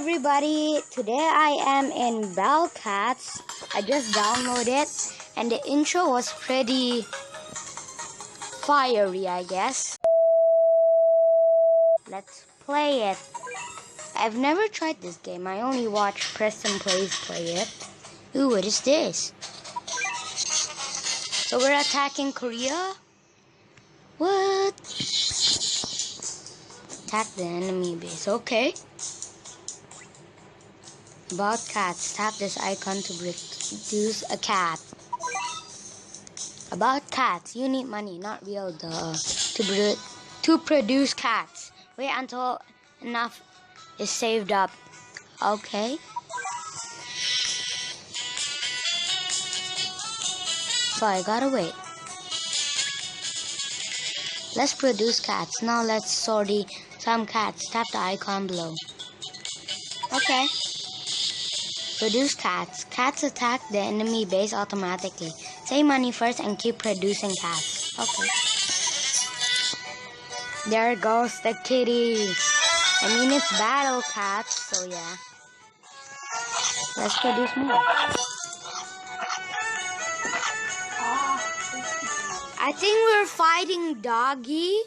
everybody, today I am in Bellcats. I just downloaded and the intro was pretty fiery, I guess. Let's play it. I've never tried this game. I only watch Preston Plays play it. Ooh, what is this? So we're attacking Korea? What? Attack the enemy base. Okay. About cats. Tap this icon to produce a cat. About cats. You need money, not real duh. To produce cats. Wait until enough is saved up. Okay. So I gotta wait. Let's produce cats. Now let's sortie some cats. Tap the icon below. Okay. Produce cats. Cats attack the enemy base automatically. Save money first and keep producing cats. Okay. There goes the kitty. I mean, it's battle cats, so yeah. Let's produce more. I think we're fighting doggy.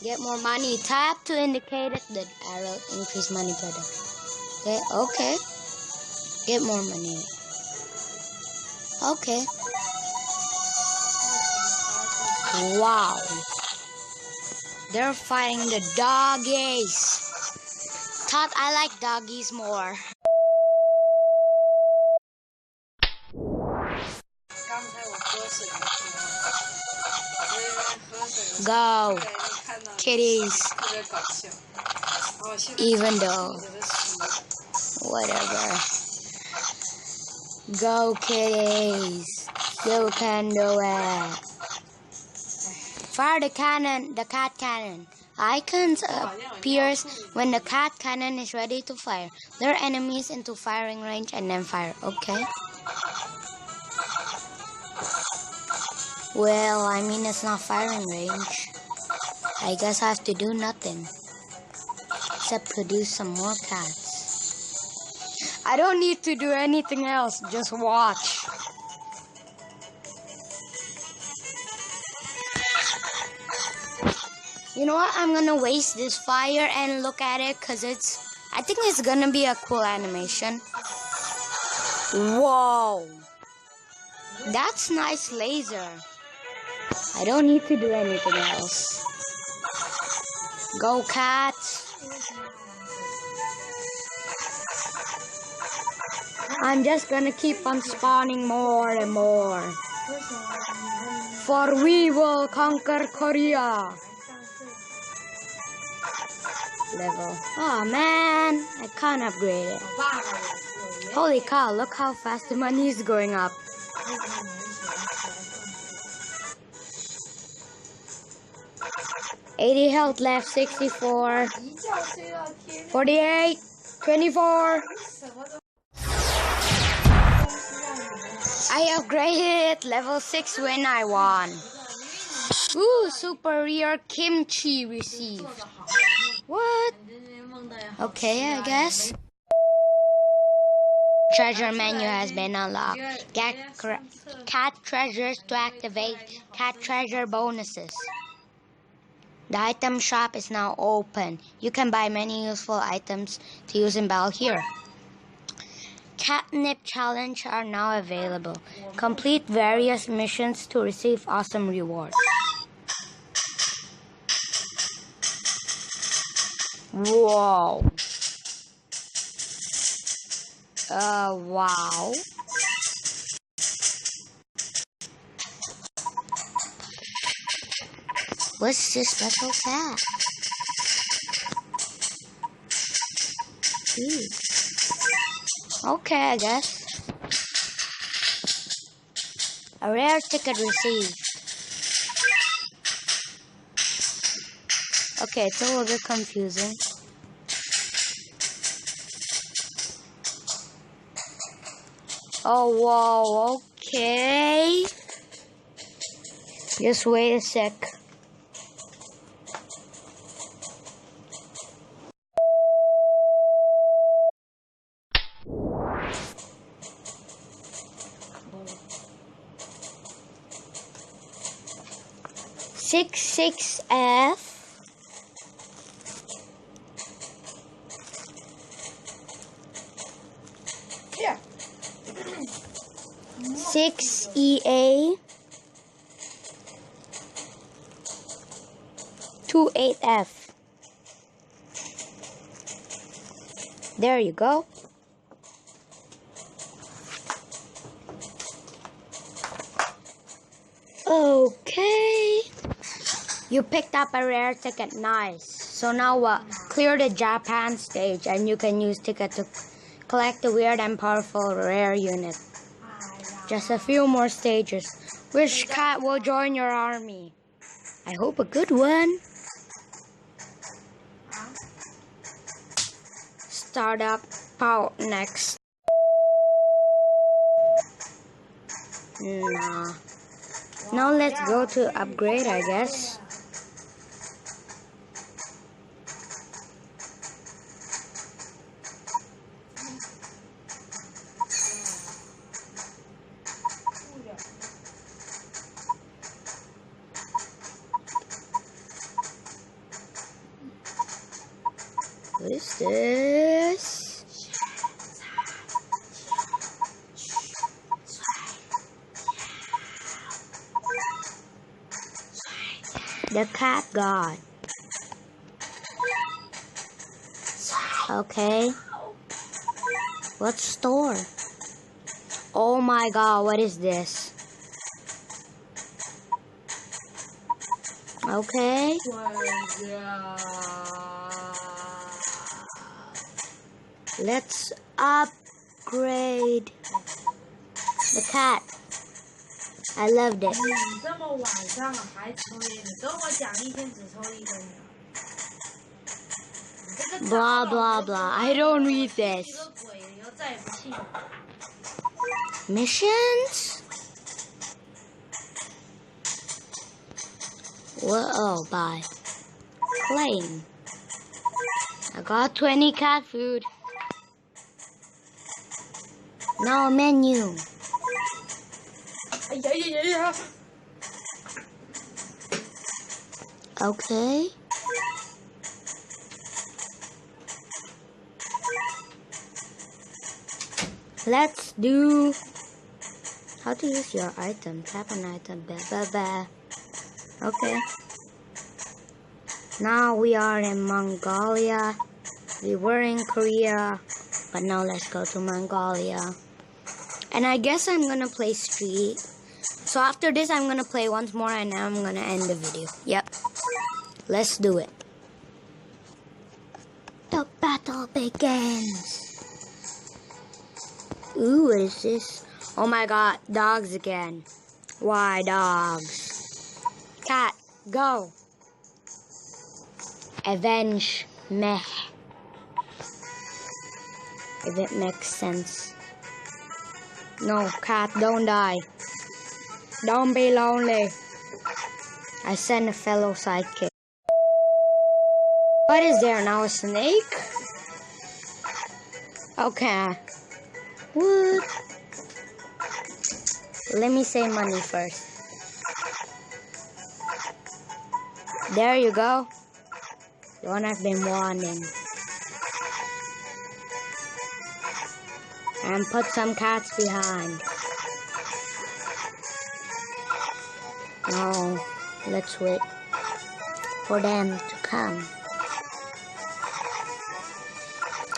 Get more money. Tap to indicate the arrow. Increase money production. Okay. Get more money. Okay. Wow. They're fighting the doggies. Thought I like doggies more. Go, kitties. Even though, whatever. Go, kitties. You can do it. Fire the cannon, the cat cannon. Icons appears when the cat cannon is ready to fire. Lure enemies into firing range and then fire. Okay. Well, I mean, it's not firing range. I guess I have to do nothing except produce some more cats. I don't need to do anything else. Just watch. You know what? I'm gonna waste this fire and look at it because I think it's gonna be a cool animation. Whoa. That's nice laser. I don't need to do anything else. Go, cats. I'm just gonna keep on spawning more and more. For we will conquer Korea. Level. Oh man, I can't upgrade it. Holy cow, look how fast the money is going up. $80 health left, 64, 48, 24. I upgraded level 6 when I won. Ooh, super rare kimchi received. What? Okay, I guess. Treasure menu has been unlocked. Get cat treasures to activate cat treasure bonuses. The item shop is now open. You can buy many useful items to use in battle here. Catnip challenge are now available. Complete various missions to receive awesome rewards. Whoa. Wow. What's this special cat? Okay, I guess. A rare ticket received. Okay, it's a little bit confusing. Oh, whoa, okay. Just wait a sec. 66F. Yeah. 6EA. 28F. There you go. Okay. You picked up a rare ticket, nice. So now what? Clear the Japan stage and you can use ticket to collect the weird and powerful rare unit. Just a few more stages. Which cat will join your army? I hope a good one. Start up power next. Nah. Now let's go to upgrade, I guess. What is this? The cat god. Okay. What store? Oh my god, what is this? Okay. Let's upgrade the cat. I loved it. Blah blah blah. I don't read this. Missions? Whoa, bye. Claim. I got 20 cat food. No menu. Okay. Let's do how to use your item. Tap an item. Blah, blah, blah. Okay. Now we are in Mongolia. We were in Korea, but now let's go to Mongolia. And I guess I'm gonna play Street. So after this, I'm gonna play once more, and then I'm gonna end the video. Yep. Let's do it. The battle begins. Ooh, what is this? Oh my god, dogs again. Why dogs? Cat, go. Avenge meh. If it makes sense. No, cat, don't die. Don't be lonely. I send a fellow sidekick. What is there now? A snake? Okay. What? Let me save money first. There you go. The one I've been wanting. And put some cats behind. No, let's wait for them to come.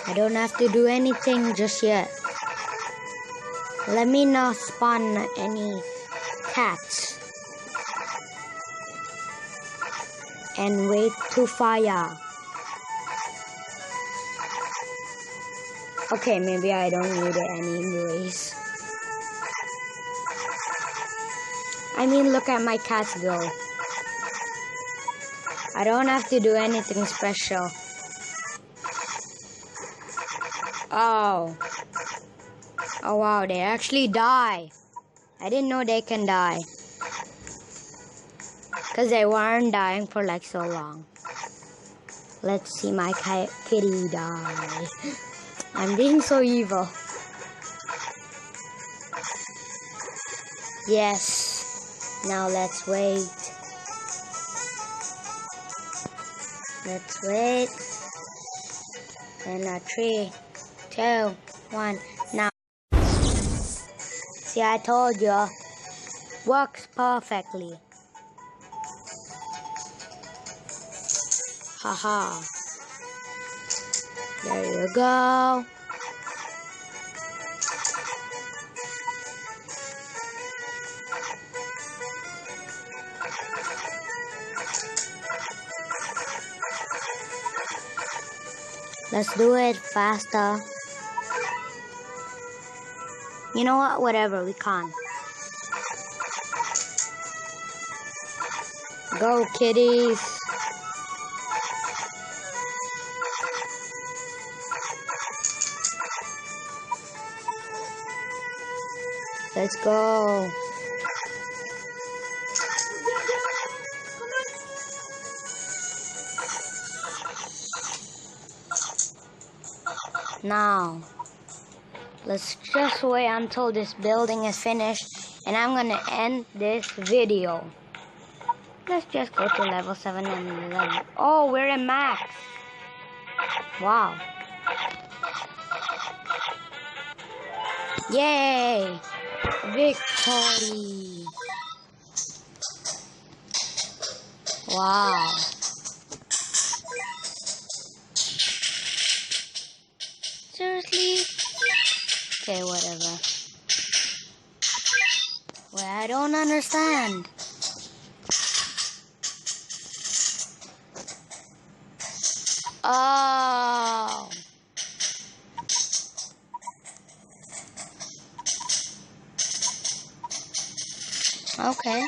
I don't have to do anything just yet. Let me not spawn any cats. And wait to fire. Okay, maybe I don't need it anyways. I mean, look at my cats go. I don't have to do anything special. Oh. Oh wow, they actually die. I didn't know they can die. Because they weren't dying for like so long. Let's see my kitty die. I'm being so evil. Yes. Now let's wait. Let's wait. And 3, 2, 1, now. See, I told you. Works perfectly. Haha. There you go. Let's do it faster. You know what? Whatever, we can't. Go, kitties. Let's go. Now, let's just wait until this building is finished, and I'm gonna end this video. Let's just go to level 7 and 11. Oh, we're in max. Wow. Yay! Victory! Wow. Seriously? Okay, whatever. Well, I don't understand. Oh. Okay.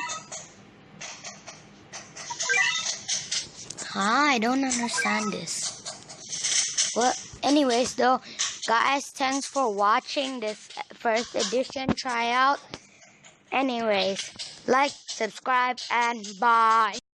I don't understand this. Well, anyways though, guys, thanks for watching this first edition tryout. Anyways, like, subscribe, and bye.